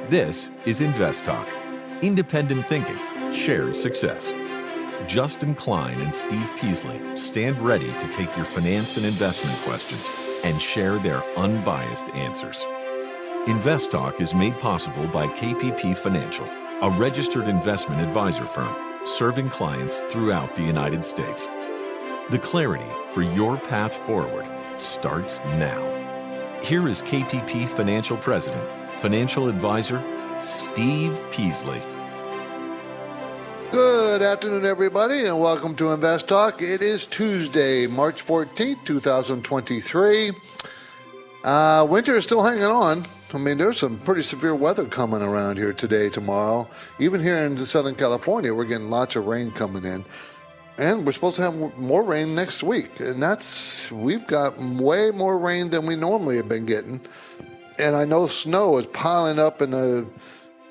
This is InvestTalk. Independent thinking, shared success. Justin Klein and Steve Peasley stand ready to take your finance and investment questions and share their unbiased answers. InvestTalk is made possible by KPP Financial, a registered investment advisor firm serving clients throughout the United States. The clarity for your path forward starts now. Here is KPP Financial President, Financial Advisor, Steve Peasley. Good afternoon, everybody, and welcome to InvestTalk. It is Tuesday, March 14th, 2023. Winter is still hanging on. I mean, there's some pretty severe weather coming around here today, tomorrow. Even here in Southern California, we're getting lots of rain coming in. And we're supposed to have more rain next week. And we've got way more rain than we normally have been getting. And I know snow is piling up in the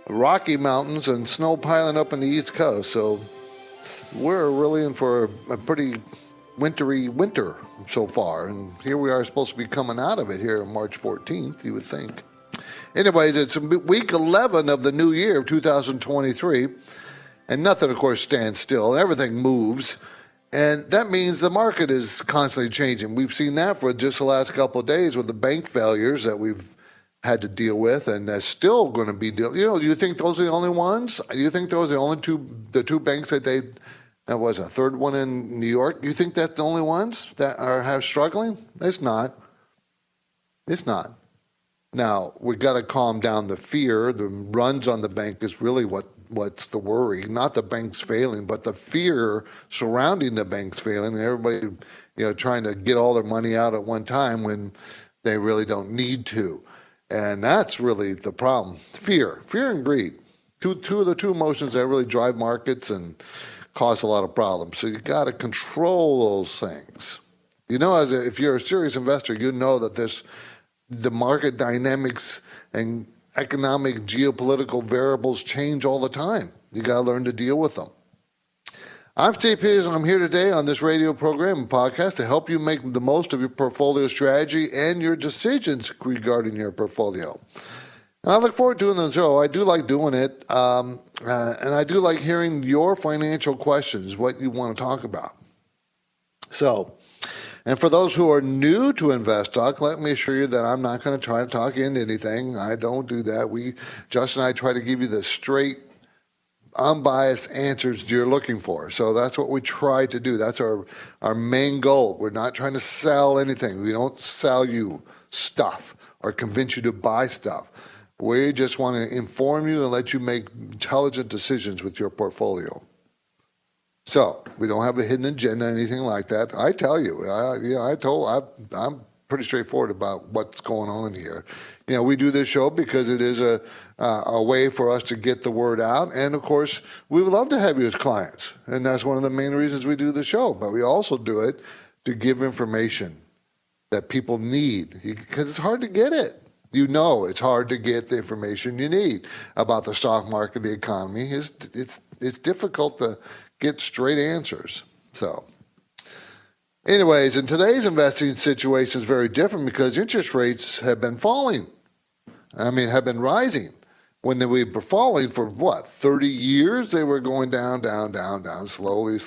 Rocky Mountains and snow piling up in the East Coast. So we're really in for a pretty wintry winter so far. And here we are supposed to be coming out of it here on March 14th, you would think. Anyways, it's week 11 of the new year of 2023. And nothing, of course, stands still. Everything moves. And that means the market is constantly changing. We've seen that for just the last couple of days with the bank failures that we've had to deal with, and that's still going to be do you think those are the only ones? You think those are the only two banks that that was a third one in New York? You think that's the only ones that are struggling? It's not. It's not. Now, we got to calm down the fear. The runs on the bank is really what's the worry. Not the banks failing, but the fear surrounding the banks failing. Everybody, trying to get all their money out at one time when they really don't need to. And that's really the problem. Fear and greed. Two of the two emotions that really drive markets and cause a lot of problems. So you got to control those things. If you're a serious investor, you know that the market dynamics and economic geopolitical variables change all the time. You got to learn to deal with them. I'm Steve Peasley, and I'm here today on this radio program and podcast to help you make the most of your portfolio strategy and your decisions regarding your portfolio. And I look forward to doing the show. I do like doing it, and I do like hearing your financial questions, what you want to talk about. So, and for those who are new to InvestTalk, let me assure you that I'm not going to try to talk into anything. I don't do that. Justin and I try to give you the straight, unbiased answers you're looking for. So that's what we try to do. That's our main goal. We're not trying to sell anything. We don't sell you stuff or convince you to buy stuff. We just want to inform you and let you make intelligent decisions with your portfolio. So we don't have a hidden agenda, anything like that. I tell you, I'm pretty straightforward about what's going on here. We do this show because it is a way for us to get the word out. And, of course, we would love to have you as clients. And that's one of the main reasons we do the show. But we also do it to give information that people need because it's hard to get it. It's hard to get the information you need about the stock market, the economy. It's difficult to get straight answers. So, anyways, in today's investing situation is very different because interest rates have been falling. Have been rising. When they were falling for 30 years, they were going down, slowly.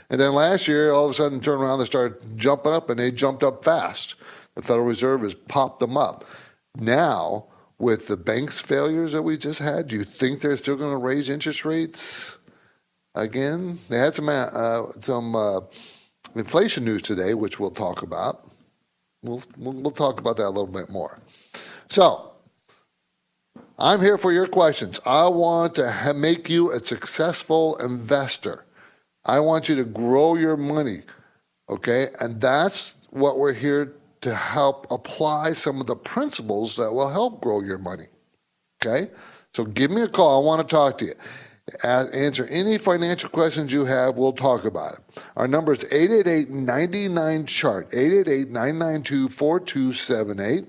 And then last year, all of a sudden, turned around, they started jumping up, and they jumped up fast. The Federal Reserve has popped them up. Now, with the banks' failures that we just had, do you think they're still going to raise interest rates again? They had some inflation news today, which we'll talk about. We'll talk about that a little bit more. So, I'm here for your questions. I want to make you a successful investor. I want you to grow your money, okay? And that's what we're here to help apply some of the principles that will help grow your money, okay? So give me a call. I want to talk to you. Answer any financial questions you have. We'll talk about it. Our number is 888-99-CHART, 888-992-4278.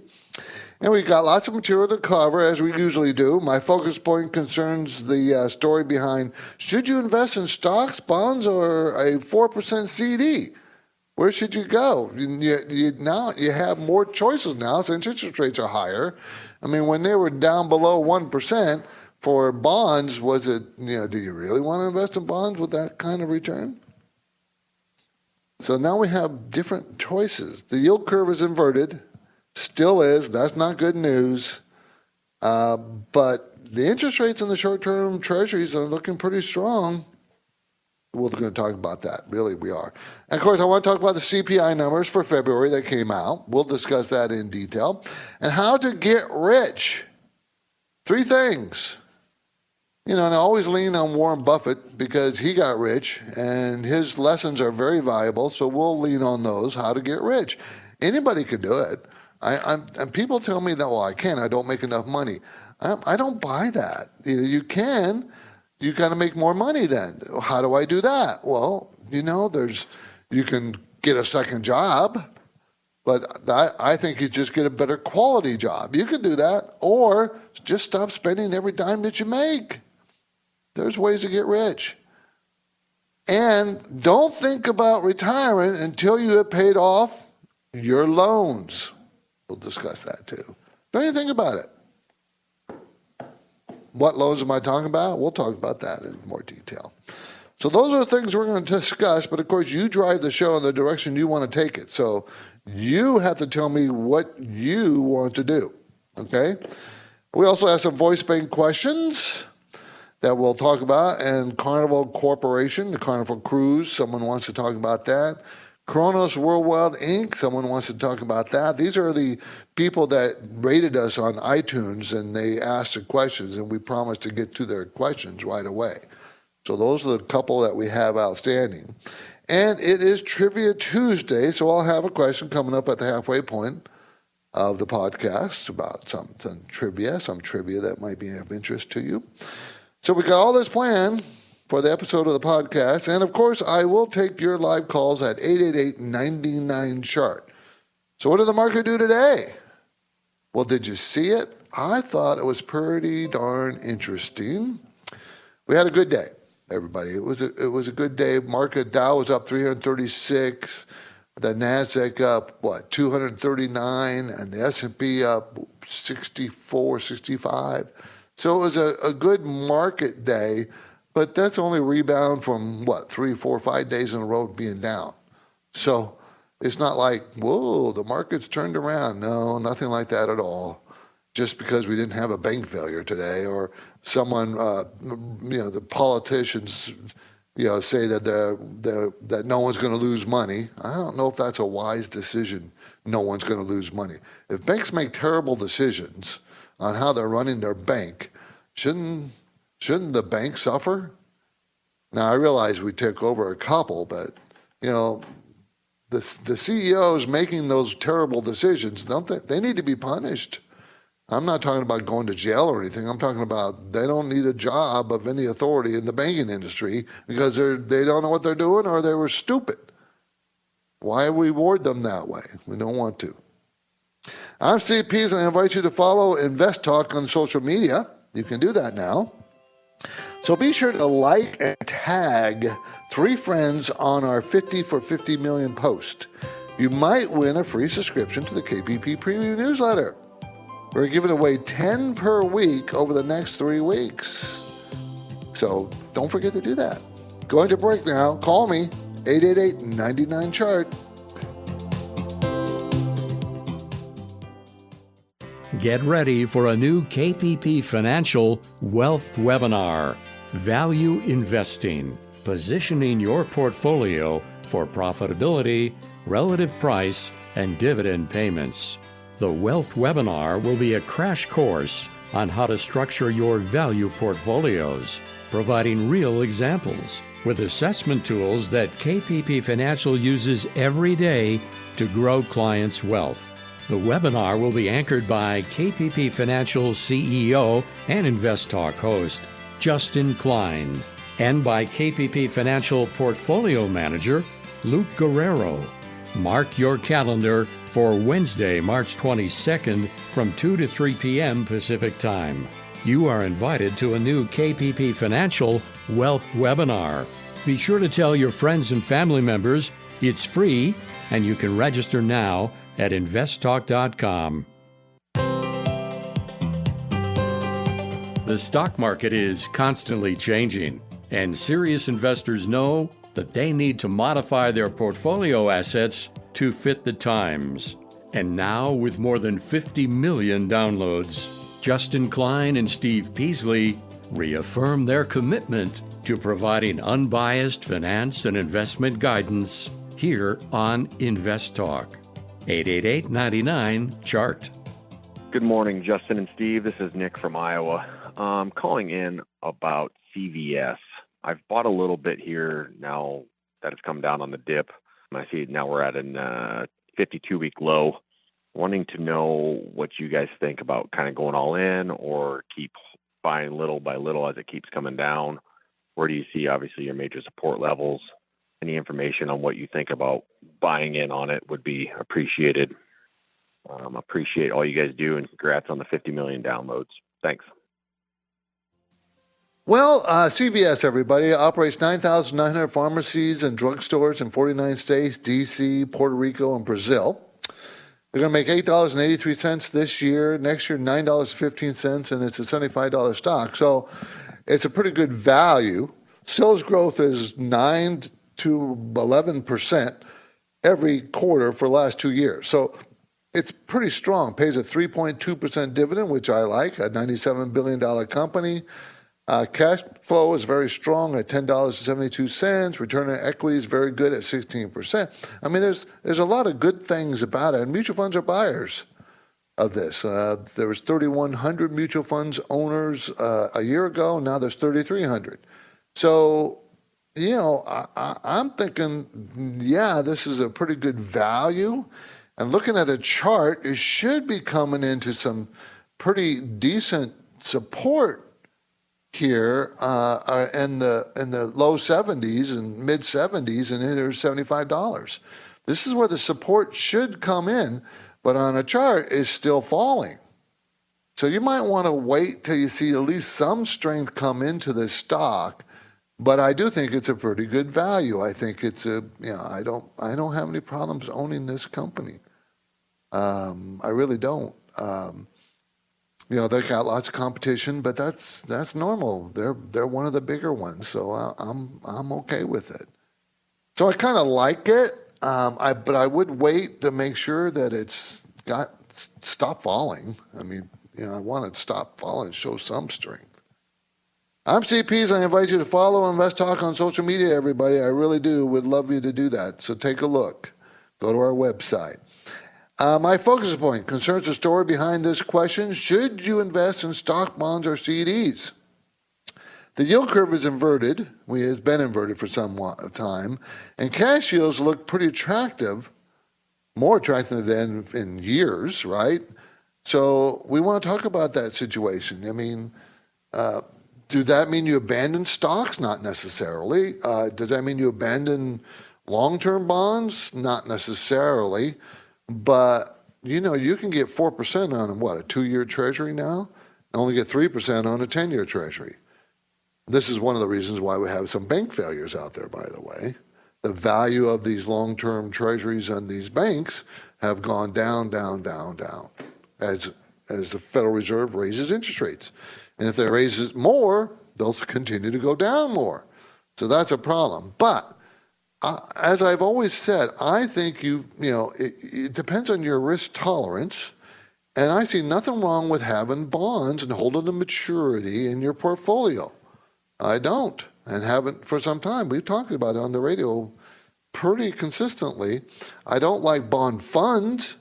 And we've got lots of material to cover, as we usually do. My focus point concerns the story behind, should you invest in stocks, bonds, or a 4% CD? Where should you go? Now you have more choices now since interest rates are higher. I mean, when they were down below 1% for bonds, was it, do you really want to invest in bonds with that kind of return? So now we have different choices. The yield curve is inverted, still is. That's not good news. But the interest rates in the short-term treasuries are looking pretty strong. We're going to talk about that. Really, we are. And, of course, I want to talk about the CPI numbers for February that came out. We'll discuss that in detail. And how to get rich. 3 things. And I always lean on Warren Buffett because he got rich, and his lessons are very valuable, so we'll lean on those, how to get rich. Anybody can do it. And people tell me that, well, I can't. I don't make enough money. I don't buy that. You can. You got to make more money then. How do I do that? Well, you can get a second job, but I think you just get a better quality job. You can do that, or just stop spending every dime that you make. There's ways to get rich. And don't think about retiring until you have paid off your loans. We'll discuss that too. Don't even think about it. What loans am I talking about? We'll talk about that in more detail. So those are the things we're going to discuss, but of course you drive the show in the direction you want to take it. So you have to tell me what you want to do, okay? We also have some voice bank questions that we'll talk about, and Carnival Corporation, the Carnival Cruise, someone wants to talk about that. Kronos Worldwide Inc., someone wants to talk about that. These are the people that rated us on iTunes, and they asked the questions, and we promised to get to their questions right away. So those are the couple that we have outstanding. And it is Trivia Tuesday, so I'll have a question coming up at the halfway point of the podcast about some trivia that might be of interest to you. So we got all this planned for the episode of the podcast. And, of course, I will take your live calls at 888-99-CHART. So what did the market do today? Well, did you see it? I thought it was pretty darn interesting. We had a good day, everybody. It was a good day. Market Dow was up 336. The NASDAQ up, 239, and the S&P up 64, 65. So it was a good market day, but that's only a rebound from, 3, 4, 5 days in a row being down. So it's not like, whoa, the market's turned around. No, nothing like that at all. Just because we didn't have a bank failure today, or someone, the politicians, say that that no one's going to lose money. I don't know if that's a wise decision. No one's going to lose money. If banks make terrible decisions on how they're running their bank, shouldn't the bank suffer? Now, I realize we took over a couple, but, the CEOs making those terrible decisions, they need to be punished. I'm not talking about going to jail or anything. I'm talking about they don't need a job of any authority in the banking industry because they don't know what they're doing or they were stupid. Why reward them that way? We don't want to. I'm Steve Pease, and I invite you to follow InvestTalk on social media. You can do that now. So be sure to like and tag 3 friends on our 50 for 50 million post. You might win a free subscription to the KPP Premium Newsletter. We're giving away 10 per week over the next 3 weeks. So don't forget to do that. Going to break now. Call me, 888-99-CHART. Get ready for a new KPP Financial Wealth Webinar, Value Investing, Positioning Your Portfolio for Profitability, Relative Price, and Dividend Payments. The Wealth Webinar will be a crash course on how to structure your value portfolios, providing real examples with assessment tools that KPP Financial uses every day to grow clients' wealth. The webinar will be anchored by KPP Financial CEO and InvestTalk host Justin Klein, and by KPP Financial Portfolio Manager Luke Guerrero. Mark your calendar for Wednesday, March 22nd from 2 to 3 p.m. Pacific Time. You are invited to a new KPP Financial Wealth Webinar. Be sure to tell your friends and family members It's free, and you can register now at investtalk.com. The stock market is constantly changing, and serious investors know that they need to modify their portfolio assets to fit the times. And now, with more than 50 million downloads, Justin Klein and Steve Peasley reaffirm their commitment to providing unbiased finance and investment guidance here on InvestTalk. 888-99-CHART. Good morning, Justin and Steve. This is Nick from Iowa. I'm calling in about CVS. I've bought a little bit here now that it's come down on the dip. I see now we're at a 52-week low. Wanting to know what you guys think about kind of going all in or keep buying little by little as it keeps coming down. Where do you see, obviously, your major support levels? Any information on what you think about buying in on it would be appreciated. Appreciate all you guys do, and congrats on the 50 million downloads. Thanks. Well, CVS, everybody, operates 9,900 pharmacies and drugstores in 49 states, D.C., Puerto Rico, and Brazil. They're going to make $8.83 this year. Next year, $9.15, and it's a $75 stock. So it's a pretty good value. Sales growth is 9 to 11% every quarter for the last 2 years. So it's pretty strong. Pays a 3.2% dividend, which I like, a $97 billion company. Cash flow is very strong at $10.72. Return on equity is very good at 16%. I mean, there's a lot of good things about it. And mutual funds are buyers of this. There was 3,100 mutual funds owners a year ago. Now there's 3,300. So, I'm thinking, this is a pretty good value. And looking at a chart, it should be coming into some pretty decent support here in the low 70s and mid 70s, and here's $75. This is where the support should come in, but on a chart is still falling. So you might want to wait till you see at least some strength come into this stock. But I do think it's a pretty good value. I think it's I don't have any problems owning this company. I really don't. They've got lots of competition, but that's normal. They're one of the bigger ones, so I'm okay with it. So I kind of like it, but I would wait to make sure that it's stop falling. I mean, I want it to stop falling, show some strength. I'm Steve Pease. I invite you to follow InvestTalk on social media, everybody. I really do. Would love you to do that. So take a look. Go to our website. My focus point concerns the story behind this question. Should you invest in stock, bonds, or CDs? The yield curve is inverted. It's been inverted for some time. And cash yields look pretty attractive, more attractive than in years, right? So we want to talk about that situation. I mean, does that mean you abandon stocks? Not necessarily. Does that mean you abandon long-term bonds? Not necessarily. But, you can get 4% on a 2-year treasury now? Only get 3% on a 10-year treasury. This is one of the reasons why we have some bank failures out there, by the way. The value of these long-term treasuries and these banks have gone down, down, down, down as the Federal Reserve raises interest rates. And if they raise it more, they'll continue to go down more. So that's a problem. But as I've always said, I think it depends on your risk tolerance. And I see nothing wrong with having bonds and holding the maturity in your portfolio. I don't, and haven't for some time. We've talked about it on the radio pretty consistently. I don't like bond funds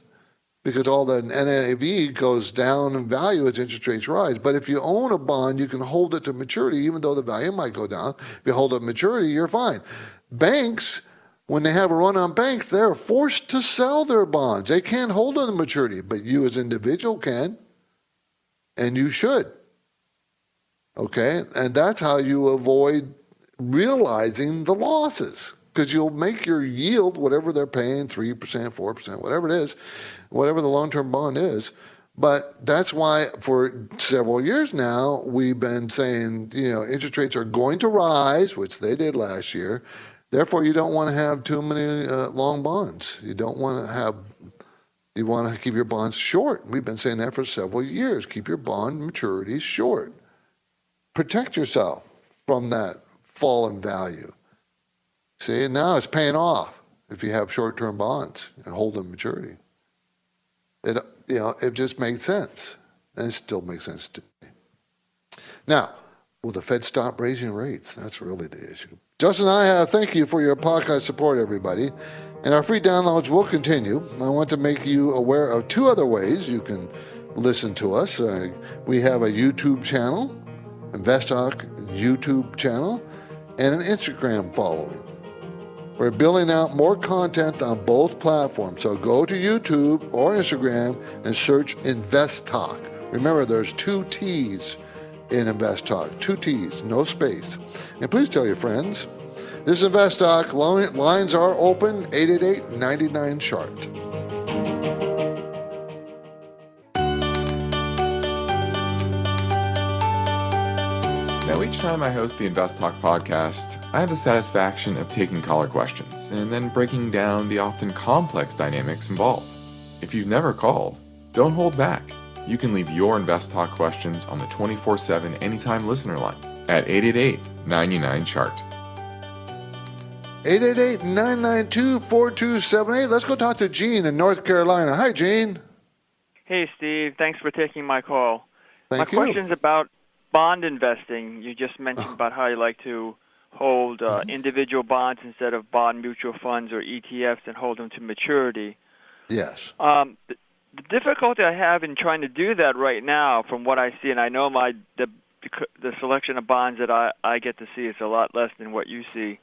because all the NAV goes down in value as interest rates rise. But if you own a bond, you can hold it to maturity, even though the value might go down. If you hold it to maturity, you're fine. Banks, when they have a run on banks, they're forced to sell their bonds. They can't hold them to maturity, but you as an individual can, and you should. Okay? And that's how you avoid realizing the losses, because you'll make your yield, whatever they're paying, 3%, 4%, whatever it is, whatever the long-term bond is. But that's why for several years now, we've been saying, interest rates are going to rise, which they did last year. Therefore, you don't want to have too many long bonds. You want to keep your bonds short. We've been saying that for several years. Keep your bond maturities short. Protect yourself from that fall in value. See, now it's paying off if you have short-term bonds and hold them maturity. It just makes sense, and it still makes sense to me. Now, will the Fed stop raising rates? That's really the issue. Justin and I thank you for your podcast support, everybody. And our free downloads will continue. I want to make you aware of two other ways you can listen to us. We have a YouTube channel, InvestTalk YouTube channel, and an Instagram following. We're building out more content on both platforms. So go to YouTube or Instagram and search InvestTalk. Remember, there's 2 T's in InvestTalk. 2 T's, no space. And please tell your friends. This is InvestTalk. Lines are open, 888-99-CHART. Now, each time I host the InvestTalk podcast, I have the satisfaction of taking caller questions and then breaking down the often complex dynamics involved. If you've never called, don't hold back. You can leave your InvestTalk questions on the 24/7 Anytime Listener line at 888-99-CHART. 888-992-4278. Let's go talk to Gene in North Carolina. Hi, Gene. Hey, Steve. Thanks for taking my call. Thank you. My question's about bond investing. You just mentioned about how you like to hold individual bonds instead of bond mutual funds or ETFs and hold them to maturity. Yes. The difficulty I have in trying to do that right now, from what I see, and I know the selection of bonds that I get to see is a lot less than what you see.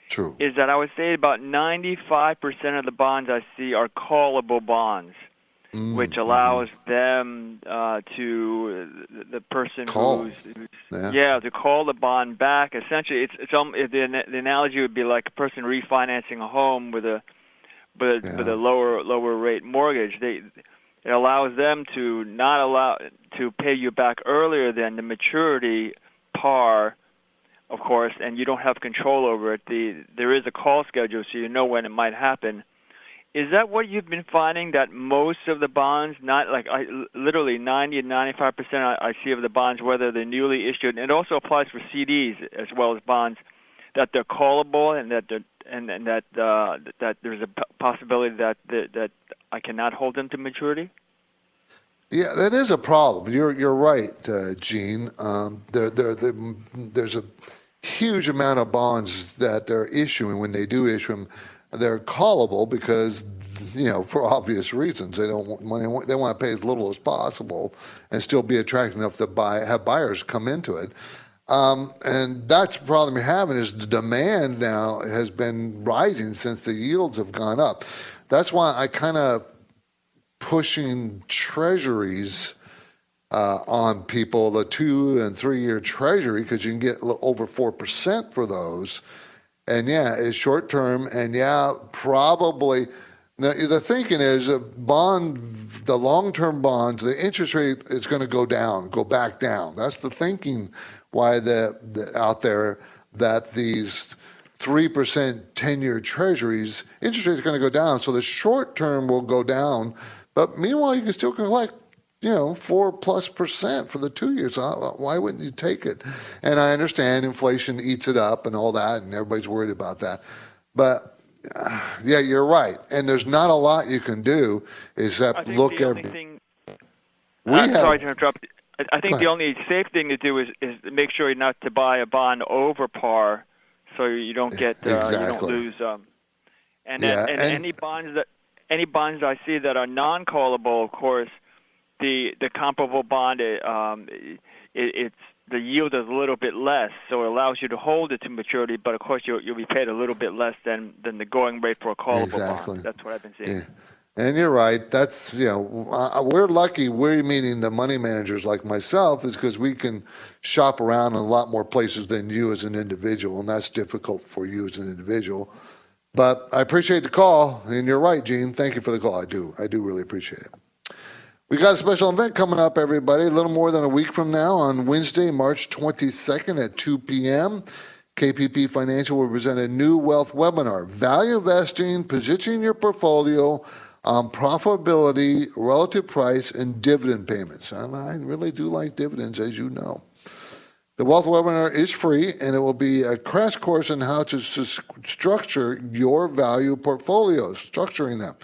True. Is that I would say about 95% of the bonds I see are callable bonds, which allows them to the person who's to call the bond back. Essentially, the analogy would be like a person refinancing a home with a lower rate mortgage. It allows them to to pay you back earlier than the maturity par, of course, and you don't have control over it. There is a call schedule, so you know when it might happen. Is that what you've been finding, that most of the bonds, literally 90 and 95% I see of the bonds, whether they're newly issued, and it also applies for CDs as well as bonds, that they're callable and that that there's a possibility that I cannot hold them to maturity? Yeah, that is a problem. You're right, Gene. There's a huge amount of bonds that they're issuing. When they do issue them, they're callable because, for obvious reasons. They want to pay as little as possible and still be attractive enough to have buyers come into it. And that's the problem you're having is the demand now has been rising since the yields have gone up. That's why I kind of pushing treasuries on people, the 2 and 3 year treasury, because you can get over 4% for those. And it's short term, and probably the thinking is the long-term bonds, the interest rate is going to go back down. That's the thinking why out there that these 3% 10-year treasuries, interest rate is going to go down. So the short term will go down, but meanwhile you can still collect 4+% for the 2 years. Why wouldn't you take it? And I understand inflation eats it up and all that, and everybody's worried about that. But you're right. And there's not a lot you can do except look every. Sorry to interrupt. I think the only safe thing to do is make sure not to buy a bond over par, so you don't get you don't lose. Any bonds that I see that are non-callable, of course. The comparable bond, it's the yield is a little bit less, so it allows you to hold it to maturity. But of course, you'll be paid a little bit less than the going rate for a callable bond. That's what I've been seeing. Yeah. And you're right. That's we're lucky. We're meaning the money managers like myself is because we can shop around in a lot more places than you as an individual, and that's difficult for you as an individual. But I appreciate the call, and you're right, Gene. Thank you for the call. I do really appreciate it. We got a special event coming up, everybody, a little more than a week from now on Wednesday, March 22nd at 2 p.m. KPP Financial will present a new wealth webinar, Value Investing, Positioning Your Portfolio on Profitability, Relative Price, and Dividend Payments. And I really do like dividends, as you know. The wealth webinar is free, and it will be a crash course on how to structure your value portfolios, structuring them,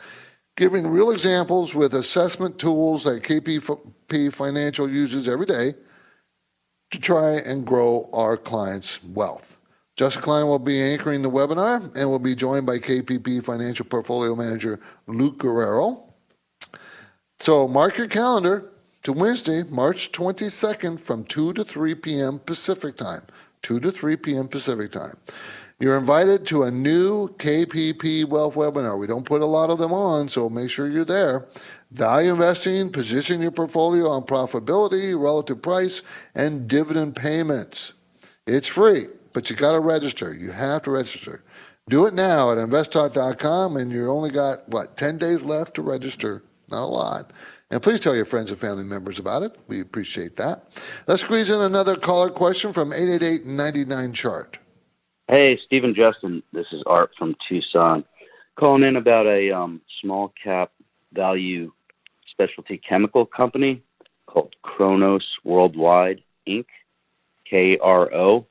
giving real examples with assessment tools that KPP Financial uses every day to try and grow our clients' wealth. Justin Klein will be anchoring the webinar and will be joined by KPP Financial Portfolio Manager Luke Guerrero. So mark your calendar to Wednesday, March 22nd from 2 to 3 p.m. Pacific Time. 2 to 3 p.m. Pacific Time. You're invited to a new KPP Wealth webinar. We don't put a lot of them on, so make sure you're there. Value investing, position your portfolio on profitability, relative price, and dividend payments. It's free, but you got to register. You have to register. Do it now at InvestTalk.com, and you only got, 10 days left to register. Not a lot. And please tell your friends and family members about it. We appreciate that. Let's squeeze in another caller question from 888-99-CHART. Hey, Steve and Justin. This is Art from Tucson. Calling in about a small cap value specialty chemical company called Kronos Worldwide, Inc., KRO.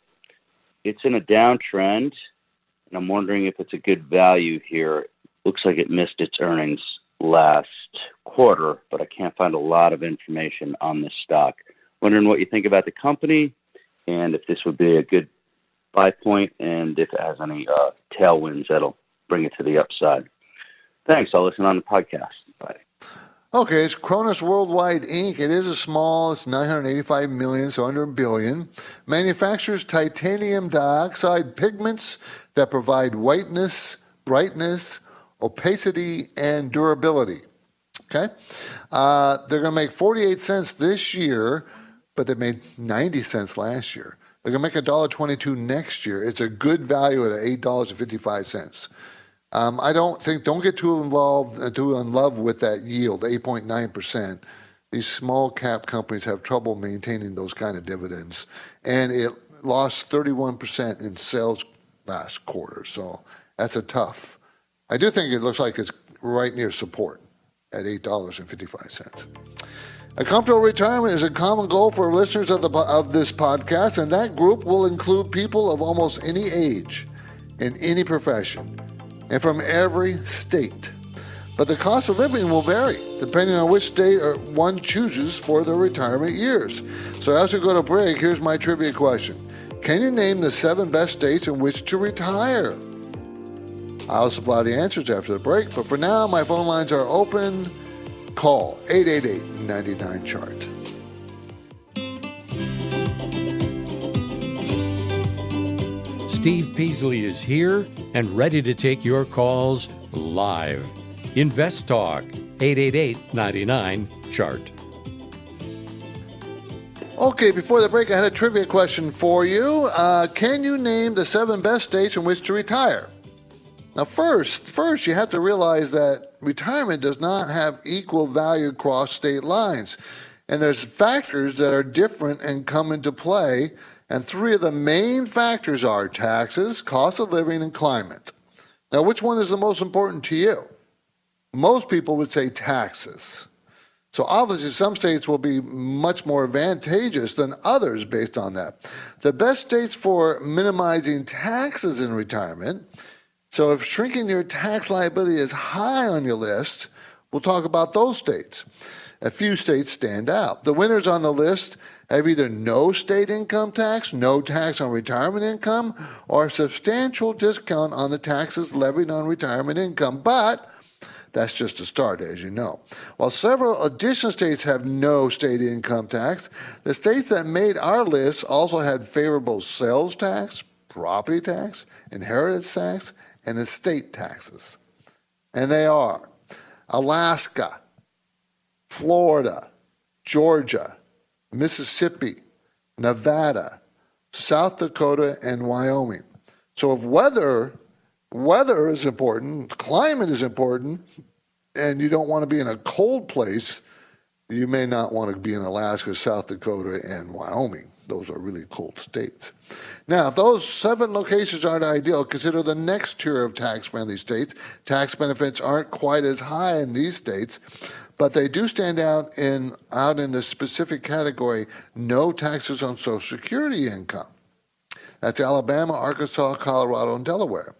It's in a downtrend, and I'm wondering if it's a good value here. Looks like it missed its earnings last quarter, but I can't find a lot of information on this stock. Wondering what you think about the company and if this would be a good buy point and if it has any tailwinds that'll bring it to the upside. Thanks. I'll listen on the podcast. Bye. Okay, it's Kronos Worldwide, Inc. It is it's $985 million, so under $1 billion. Manufactures titanium dioxide pigments that provide whiteness, brightness, opacity, and durability. Okay? They're going to make 48 cents this year, but they made 90 cents last year. They're going to make $1.22 next year. It's a good value at $8.55. Don't get too in love with that yield, 8.9%. These small cap companies have trouble maintaining those kind of dividends. And it lost 31% in sales last quarter. So that's a tough. I do think it looks like it's right near support at $8.55. A comfortable retirement is a common goal for listeners of this podcast, and that group will include people of almost any age, in any profession, and from every state. But the cost of living will vary depending on which state one chooses for their retirement years. So as we go to break, here's my trivia question. Can you name the 7 best states in which to retire? I'll supply the answers after the break, but for now, my phone lines are open. Call 888-99-CHART. Steve Peasley is here and ready to take your calls live. InvestTalk, 888-99-CHART. Okay, before the break, I had a trivia question for you. Can you name the 7 best states in which to retire? Now, first, you have to realize that retirement does not have equal value across state lines. And there's factors that are different and come into play. And 3 of the main factors are taxes, cost of living, and climate. Now, which one is the most important to you? Most people would say taxes. So obviously, some states will be much more advantageous than others based on that. The best states for minimizing taxes in retirement. So if shrinking your tax liability is high on your list, we'll talk about those states. A few states stand out. The winners on the list have either no state income tax, no tax on retirement income, or a substantial discount on the taxes levied on retirement income. But that's just a start, as you know. While several additional states have no state income tax, the states that made our list also had favorable sales tax, property tax, inheritance tax, and estate taxes. And they are Alaska, Florida, Georgia, Mississippi, Nevada, South Dakota, and Wyoming. So if weather is important, climate is important, and you don't want to be in a cold place, you may not want to be in Alaska, South Dakota, and Wyoming. Those are really cold states. Now, if those 7 locations aren't ideal, consider the next tier of tax-friendly states. Tax benefits aren't quite as high in these states, but they do stand out in the specific category, no taxes on Social Security income. That's Alabama, Arkansas, Colorado, and Delaware.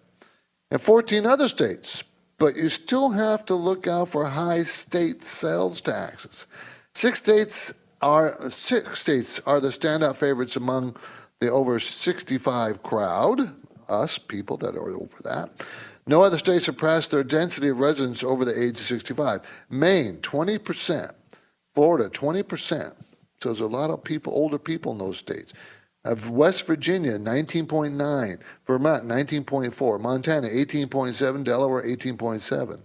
And 14 other states, but you still have to look out for high state sales taxes. 6 states are the standout favorites among the over 65 crowd, us people that are over that. No other states surpass their density of residents over the age of 65. Maine, 20%. Florida, 20%. So there's a lot of people, older people in those states. West Virginia, 19.9. Vermont, 19.4. Montana, 18.7. Delaware, 18.7.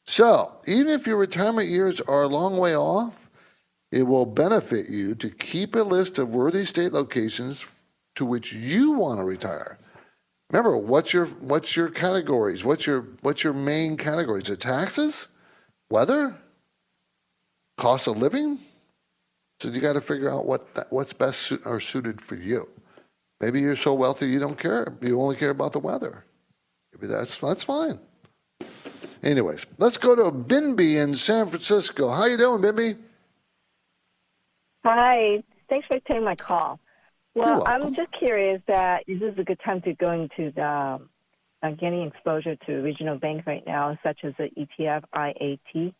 So even if your retirement years are a long way off, it will benefit you to keep a list of worthy state locations to which you want to retire. Remember, what's your categories? What's your main categories? Is it taxes, weather, cost of living? So you got to figure out what's best suited for you. Maybe you're so wealthy you don't care. You only care about the weather. Maybe that's fine. Anyways, let's go to Binby in San Francisco. How you doing, Binby? Hi. Thanks for taking my call. Well, I'm just curious that is this a good time to go into the getting exposure to regional banks right now, such as the ETF IAT?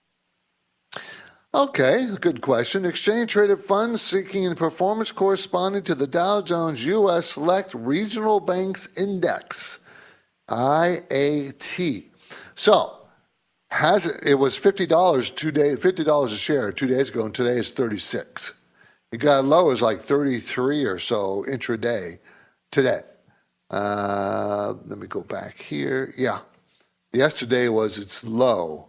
Okay, good question. Exchange-traded funds seeking performance corresponding to the Dow Jones U.S. Select Regional Banks Index, IAT. So, it was $50 $50 a share 2 days ago, and today it's $36. It got low as like 33 or so intraday today. Let me go back here. Yeah, yesterday was its low.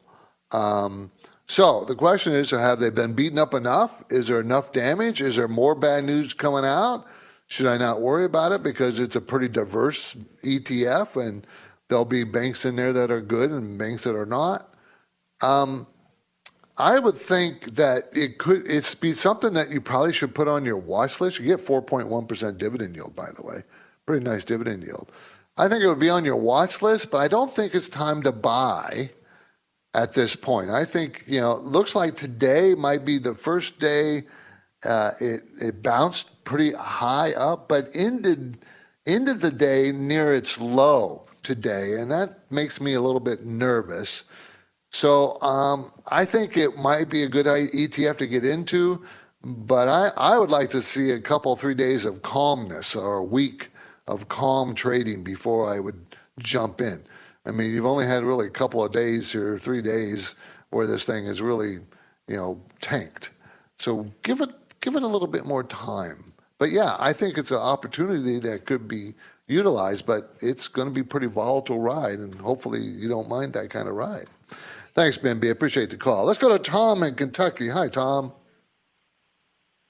So the question is, have they been beaten up enough? Is there enough damage? Is there more bad news coming out? Should I not worry about it because it's a pretty diverse ETF and there'll be banks in there that are good and banks that are not? I would think that it's be something that you probably should put on your watch list. You get 4.1% dividend yield, by the way. Pretty nice dividend yield. I think it would be on your watch list, but I don't think it's time to buy at this point. I think, it looks like today might be the first day it bounced pretty high up, but ended the day near its low today, and that makes me a little bit nervous. So I think it might be a good ETF to get into, but I would like to see a couple, 3 days of calmness or a week of calm trading before I would jump in. I mean, you've only had really a couple of days or 3 days where this thing is really, tanked. So give it a little bit more time. But yeah, I think it's an opportunity that could be utilized, but it's going to be a pretty volatile ride, and hopefully you don't mind that kind of ride. Thanks, Benby. I appreciate the call. Let's go to Tom in Kentucky. Hi, Tom.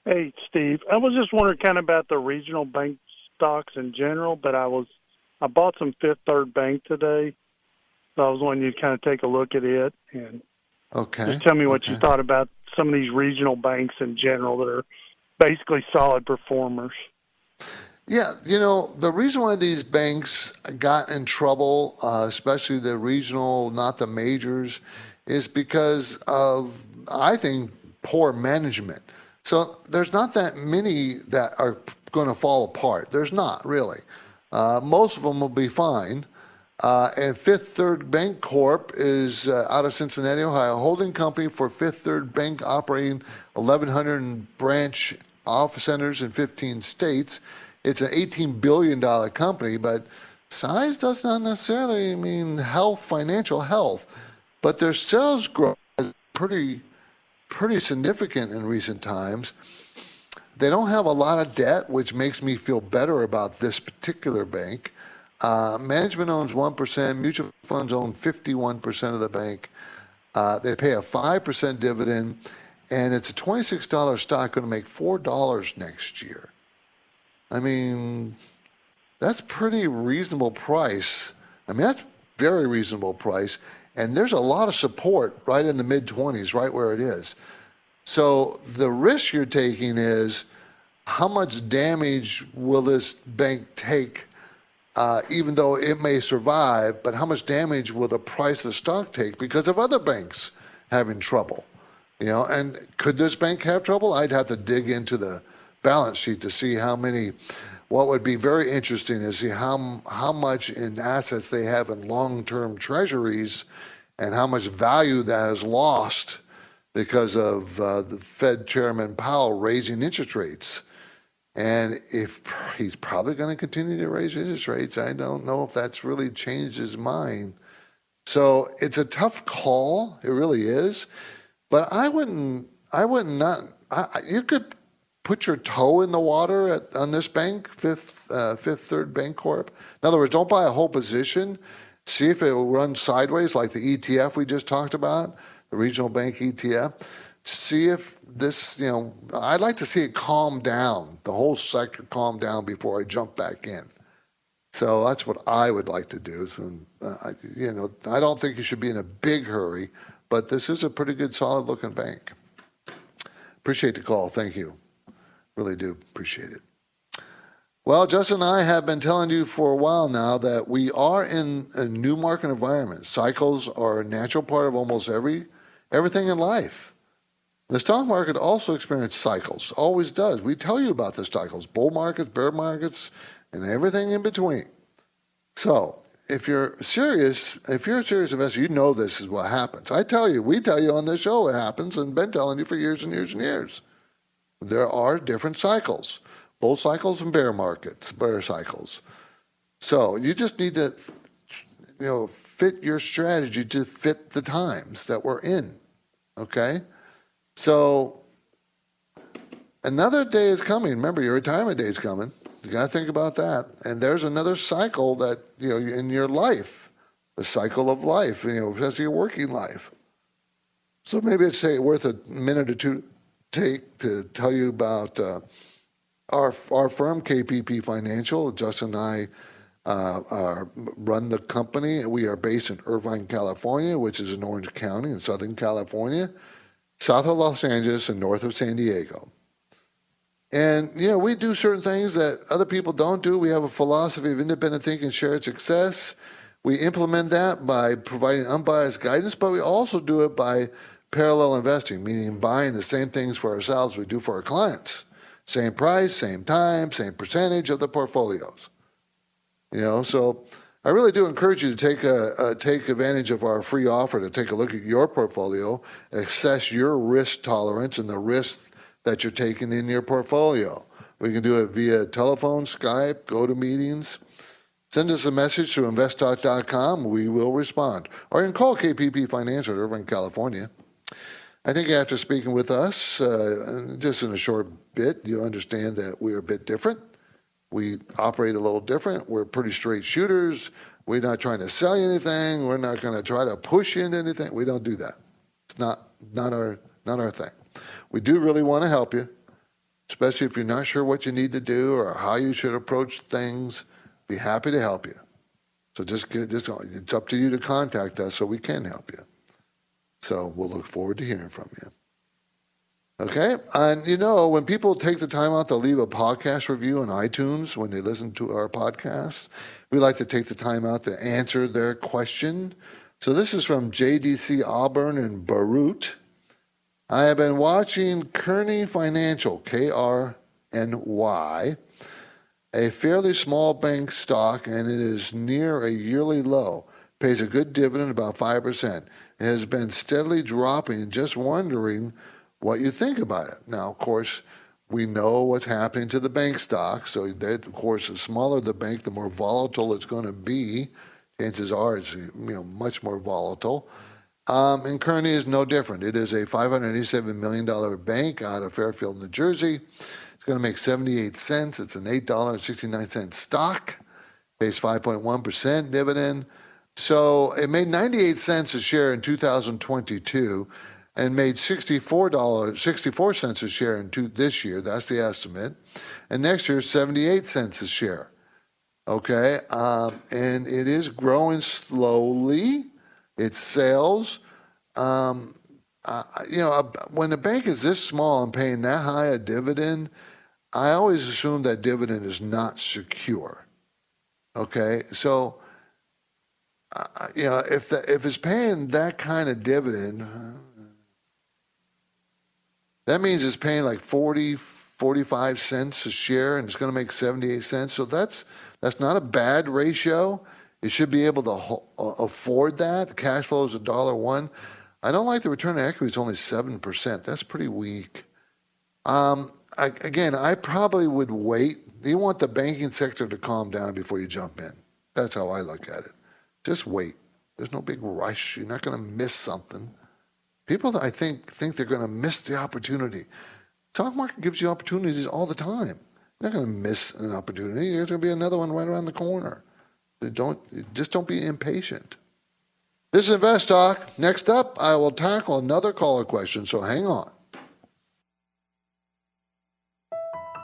Hey, Steve. I was just wondering kind of about the regional bank stocks in general, but I bought some Fifth Third Bank today, so I was wanting you to kind of take a look at it and just tell me what you thought about some of these regional banks in general that are basically solid performers. Yeah, the reason why these banks got in trouble, especially the regional, not the majors, is because of, I think, poor management. So there's not that many that are going to fall apart. There's not, really. Most of them will be fine. And Fifth Third Bancorp is out of Cincinnati, Ohio, a holding company for Fifth Third Bank operating 1,100 branch office centers in 15 states. It's an $18 billion company, but size does not necessarily mean financial health. But their sales growth is pretty significant in recent times. They don't have a lot of debt, which makes me feel better about this particular bank. Management owns 1%. Mutual funds own 51% of the bank. They pay a 5% dividend, and it's a $26 stock going to make $4 next year. I mean, that's pretty reasonable price. That's very reasonable price. And there's a lot of support right in the mid-20s, right where it is. So the risk you're taking is how much damage will this bank take, even though it may survive, but how much damage will the price of the stock take because of other banks having trouble? And could this bank have trouble? I'd have to dig into the balance sheet to see how many. What would be very interesting is see how much in assets they have in long-term treasuries and how much value that has lost because of the Fed Chairman Powell raising interest rates. And if he's probably going to continue to raise interest rates, I don't know if that's really changed his mind. So it's a tough call. It really is. But I wouldn't you could put your toe in the water on this bank, Fifth Third Bancorp. In other words, don't buy a whole position. See if it will run sideways like the ETF we just talked about, the regional bank ETF. See if this, I'd like to see it calm down, the whole sector calm down before I jump back in. So that's what I would like to do. So, I don't think you should be in a big hurry, but this is a pretty good, solid-looking bank. Appreciate the call. Thank you. Really do appreciate it. Well, Justin and I have been telling you for a while now that we are in a new market environment. Cycles are a natural part of almost everything in life. The stock market also experiences cycles, always does. We tell you about the cycles, bull markets, bear markets, and everything in between. So if you're a serious investor, you know this is what happens. We tell you on this show it happens and been telling you for years and years and years. There are different cycles, bull cycles and bear cycles. So you just need to, fit your strategy to fit the times that we're in, okay? So another day is coming. Remember, your retirement day is coming. You got to think about that. And there's another cycle that, in your life, the cycle of life, especially your working life. So maybe it's worth a minute or two take to tell you about our firm, KPP Financial. Justin and I run the company. We are based in Irvine, California, which is in Orange County in Southern California, south of Los Angeles and north of San Diego. And, we do certain things that other people don't do. We have a philosophy of independent thinking, shared success. We implement that by providing unbiased guidance, but we also do it by parallel investing, meaning buying the same things for ourselves we do for our clients. Same price, same time, same percentage of the portfolios. So I really do encourage you to take advantage of our free offer to take a look at your portfolio, assess your risk tolerance and the risk that you're taking in your portfolio. We can do it via telephone, Skype, GoToMeetings. Send us a message to InvestTalk.com. We will respond. Or you can call KPP Financial in Irvine, California. I think after speaking with us, just in a short bit, you'll understand that we're a bit different. We operate a little different. We're pretty straight shooters. We're not trying to sell you anything. We're not going to try to push you into anything. We don't do that. It's not our thing. We do really want to help you, especially if you're not sure what you need to do or how you should approach things. Be happy to help you. So it's up to you to contact us so we can help you. So we'll look forward to hearing from you. Okay? And when people take the time out to leave a podcast review on iTunes when they listen to our podcast, we like to take the time out to answer their question. So this is from JDC Auburn and Beirut. I have been watching Kearny Financial, KRNY, a fairly small bank stock, and it is near a yearly low. Pays a good dividend, about 5%. It has been steadily dropping, just wondering what you think about it. Now, of course, we know what's happening to the bank stock. So, of course, the smaller the bank, the more volatile it's going to be. Chances are it's much more volatile. And Kearny is no different. It is a $587 million bank out of Fairfield, New Jersey. It's going to make 78 cents. It's an $8.69 stock. Pays 5.1% dividend. So it made 98 cents a share in 2022 and made $64 cents a share in this year. That's the estimate. And next year, 78 cents a share. Okay? And it is growing slowly. Its sales, when a bank is this small and paying that high a dividend, I always assume that dividend is not secure. Okay, so if it's paying that kind of dividend, that means it's paying like 45 cents a share, and it's going to make 78 cents. So that's not a bad ratio. It should be able to afford that. The cash flow is $1.01. I don't like the return on equity. It's only 7%. That's pretty weak. I probably would wait. You want the banking sector to calm down before you jump in. That's how I look at it. Just wait. There's no big rush. You're not going to miss something. People, I think they're going to miss the opportunity. Stock market gives you opportunities all the time. You're not going to miss an opportunity. There's going to be another one right around the corner. Don't be impatient. This is InvestTalk. Next up, I will tackle another caller question, so hang on.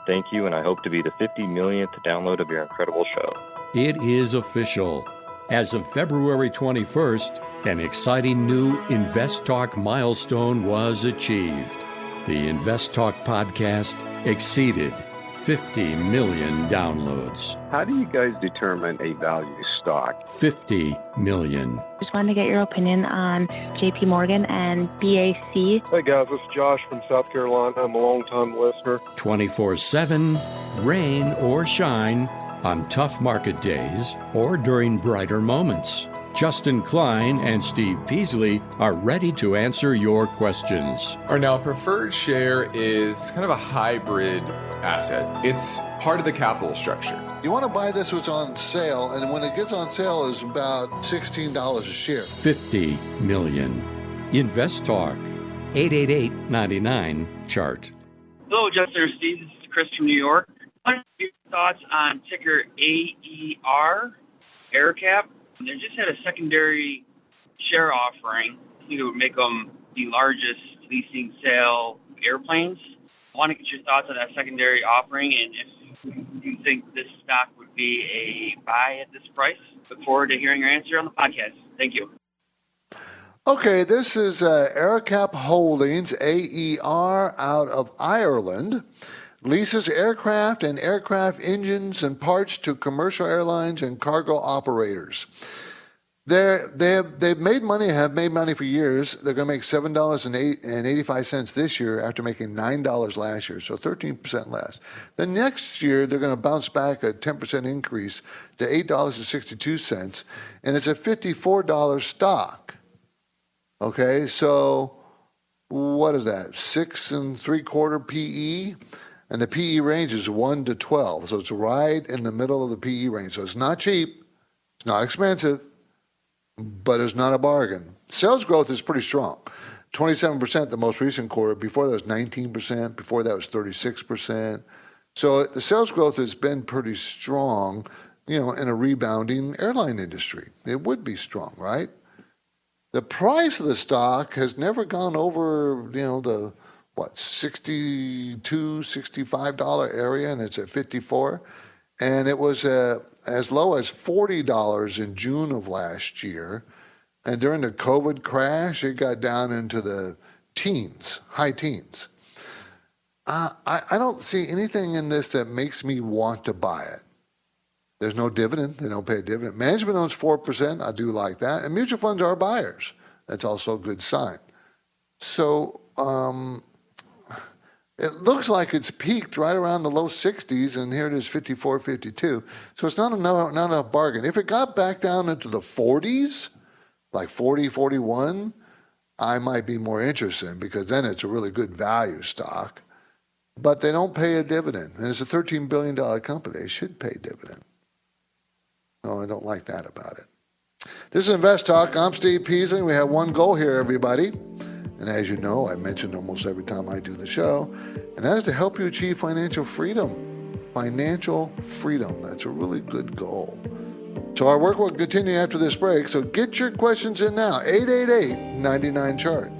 Thank you, and I hope to be the 50 millionth download of your incredible show. It is official. As of February 21st, an exciting new InvestTalk milestone was achieved. The InvestTalk podcast exceeded 50 million downloads. How do you guys determine a value stock? 50 million. Just wanted to get your opinion on JP Morgan and BAC. Hey guys, it's Josh from South Carolina. I'm a long-time listener. 24/7, rain or shine, on tough market days or during brighter moments. Justin Klein and Steve Peasley are ready to answer your questions. Now, a preferred share is kind of a hybrid asset. It's part of the capital structure. You want to buy this what's on sale, and when it gets on sale, it's about $16 a share. 50 million. InvestTalk. 888-99-CHART. Hello, Justin or Steve. This is Chris from New York. What are your thoughts on ticker AerCap? They just had a secondary share offering. I think it would make them the largest leasing sale airplanes. I want to get your thoughts on that secondary offering and if you think this stock would be a buy at this price. Look forward to hearing your answer on the podcast. Thank you. Okay, this is AerCap Holdings, AER, out of Ireland. Leases aircraft and aircraft engines and parts to commercial airlines and cargo operators. They've made money, have made money for years. They're going to make $7.85 this year after making $9 last year, so 13% less. Then next year, they're going to bounce back a 10% increase to $8.62, and it's a $54 stock. Okay, so what is that? 6.75 PE? And the PE range is 1 to 12. So it's right in the middle of the PE range. So it's not cheap. It's not expensive. But it's not a bargain. Sales growth is pretty strong. 27% the most recent quarter. Before that was 19%. Before that was 36%. So the sales growth has been pretty strong, in a rebounding airline industry. It would be strong, right? The price of the stock has never gone over, the $62, $65 area, and it's at $54. And it was as low as $40 in June of last year. And during the COVID crash, it got down into the teens, high teens. I don't see anything in this that makes me want to buy it. There's no dividend. They don't pay a dividend. Management owns 4%. I do like that. And mutual funds are buyers. That's also a good sign. So, it looks like it's peaked right around the low 60s, and here it is 54, 52. So it's not enough bargain. If it got back down into the 40s, like 40, 41, I might be more interested in because then it's a really good value stock. But they don't pay a dividend, and it's a $13 billion company. They should pay dividend. No, I don't like that about it. This is InvestTalk. I'm Steve Peasley. We have one goal here, everybody. And as you know, I mention almost every time I do the show, and that is to help you achieve financial freedom. Financial freedom. That's a really good goal. So our work will continue after this break, so get your questions in now. 888-99-CHART.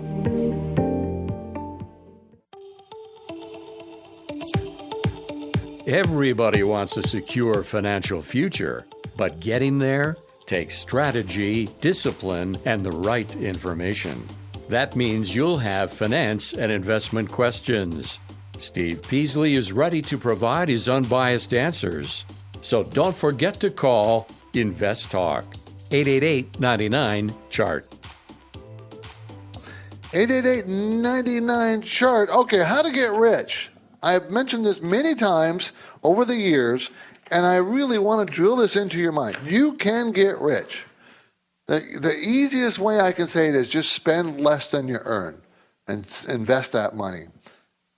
Everybody wants a secure financial future, but getting there takes strategy, discipline, and the right information. That means you'll have finance and investment questions. Steve Peasley is ready to provide his unbiased answers. So don't forget to call InvestTalk, 888-99-CHART. 888-99-CHART. Okay, how to get rich. I've mentioned this many times over the years, and I really want to drill this into your mind. You can get rich. The easiest way I can say it is just spend less than you earn and invest that money.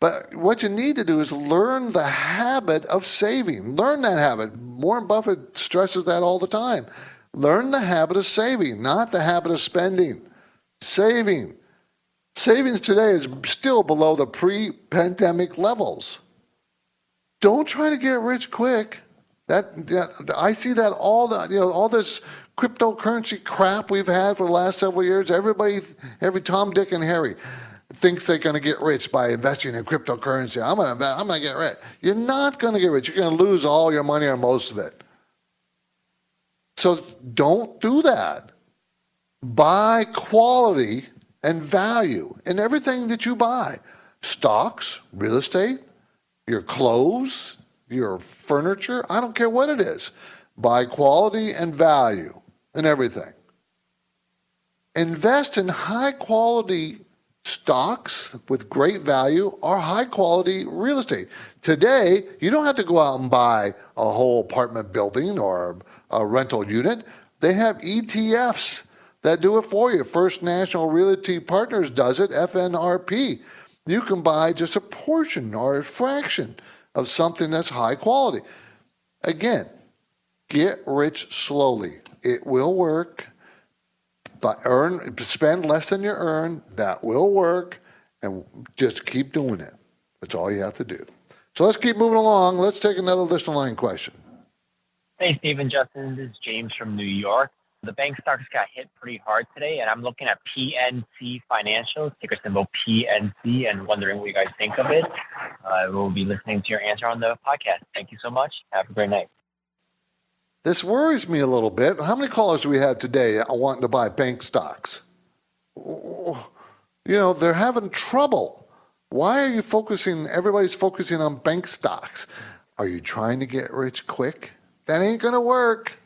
But what you need to do is learn the habit of saving. Learn that habit. Warren Buffett stresses that all the time. Learn the habit of saving, not the habit of spending. Saving. Savings today is still below the pre-pandemic levels. Don't try to get rich quick. I see that all this cryptocurrency crap we've had for the last several years. Every Tom, Dick, and Harry thinks they're going to get rich by investing in cryptocurrency. I'm going to get rich. You're not going to get rich. You're going to lose all your money or most of it. So don't do that. Buy quality and value in everything that you buy. Stocks, real estate, your clothes, your furniture, I don't care what it is. Buy quality and value in everything. Invest in high quality stocks with great value or high quality real estate. Today, you don't have to go out and buy a whole apartment building or a rental unit. They have ETFs that do it for you. First National Realty Partners does it, FNRP. You can buy just a portion or a fraction of something that's high quality. Again, get rich slowly. It will work. But spend less than you earn. That will work. And just keep doing it. That's all you have to do. So let's keep moving along. Let's take another listener line question. Hey, Steve and Justin. This is James from New York. The bank stocks got hit pretty hard today, and I'm looking at PNC Financial, ticker symbol PNC, and wondering what you guys think of it. We'll be listening to your answer on the podcast. Thank you so much. Have a great night. This worries me a little bit. How many callers do we have today wanting to buy bank stocks? They're having trouble. Why are you everybody's focusing on bank stocks? Are you trying to get rich quick? That ain't going to work.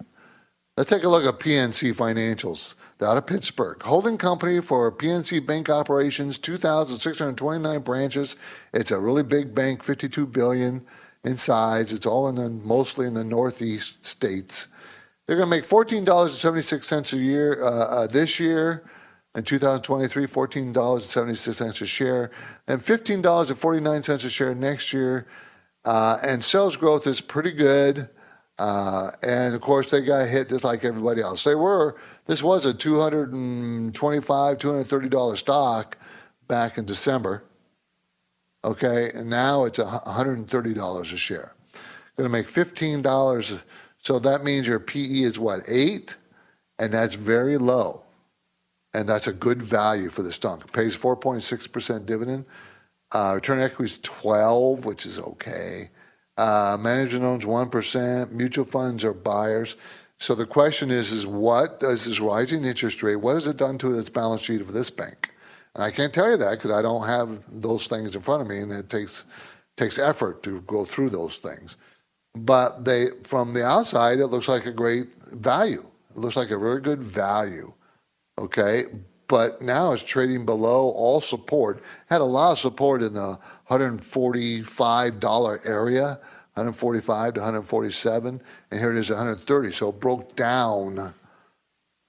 Let's take a look at PNC Financials out of Pittsburgh. Holding company for PNC Bank operations, 2,629 branches. It's a really big bank, $52 billion in size. It's all mostly in the Northeast states. They're going to make $14.76 a year this year. In 2023, $14.76 a share, and $15.49 a share next year. And sales growth is pretty good. And of course, they got hit just like everybody else. This was a $225, $230 stock back in December. Okay, and now it's $130 a share. Going to make $15. So that means your PE is what, 8? And that's very low. And that's a good value for the stock. It pays 4.6% dividend. Return on equity is 12, which is okay. Management owns 1%. Mutual funds are buyers. So the question is what does this rising interest rate, what has it done to its balance sheet of this bank? And I can't tell you that because I don't have those things in front of me, and it takes effort to go through those things. But from the outside, it looks like a great value. It looks like a very good value. Okay, but now it's trading below all support. Had a lot of support in the $145 area, 145 to 147, and here it is 130. So it broke down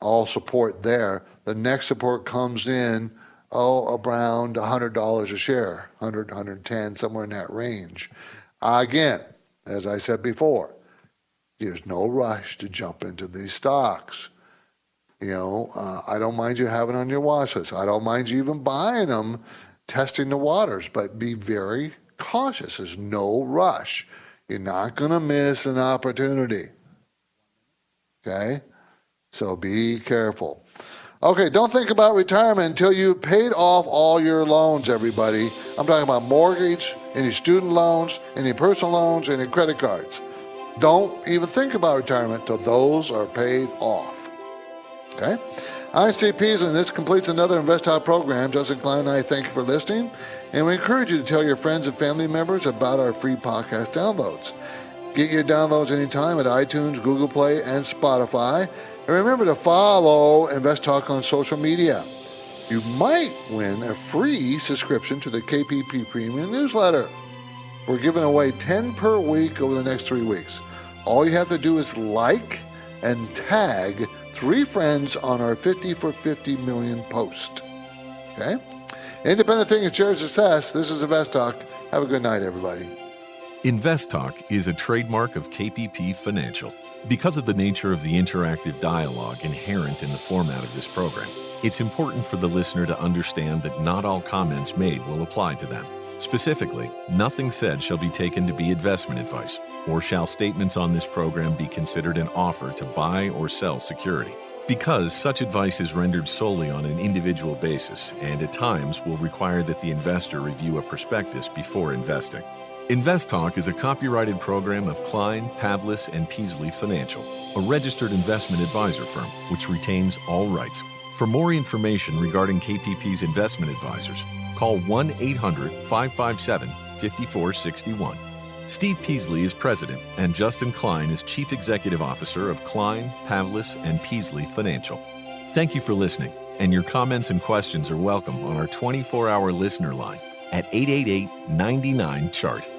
all support there. The next support comes in, around $100 a share, 100, 110, somewhere in that range. Again, as I said before, there's no rush to jump into these stocks. I don't mind you having on your watch list. I don't mind you even buying them, testing the waters, but be very cautious. There's no rush. You're not going to miss an opportunity. Okay? So be careful. Okay, don't think about retirement until you've paid off all your loans, everybody. I'm talking about mortgage, any student loans, any personal loans, any credit cards. Don't even think about retirement until those are paid off. Okay? I'm Steve Peasley, and this completes another InvestTalk program. Justin Klein and I thank you for listening, and we encourage you to tell your friends and family members about our free podcast downloads. Get your downloads anytime at iTunes, Google Play, and Spotify. And remember to follow InvestTalk on social media. You might win a free subscription to the KPP Premium newsletter. We're giving away 10 per week over the next 3 weeks. All you have to do is like and tag 3 friends on our 50 for 50 million post. Okay? Independent thinking shares success. This is InvestTalk. Have a good night, everybody. InvestTalk is a trademark of KPP Financial. Because of the nature of the interactive dialogue inherent in the format of this program, it's important for the listener to understand that not all comments made will apply to them. Specifically, nothing said shall be taken to be investment advice, or shall statements on this program be considered an offer to buy or sell security, because such advice is rendered solely on an individual basis and at times will require that the investor review a prospectus before investing. InvestTalk is a copyrighted program of Klein, Pavlis, and Peasley Financial, a registered investment advisor firm which retains all rights. For more information regarding KPP's investment advisors, call 1-800-557-5461. Steve Peasley is president, and Justin Klein is chief executive officer of Klein, Pavlis, and Peasley Financial. Thank you for listening, and your comments and questions are welcome on our 24-hour listener line at 888-99-CHART.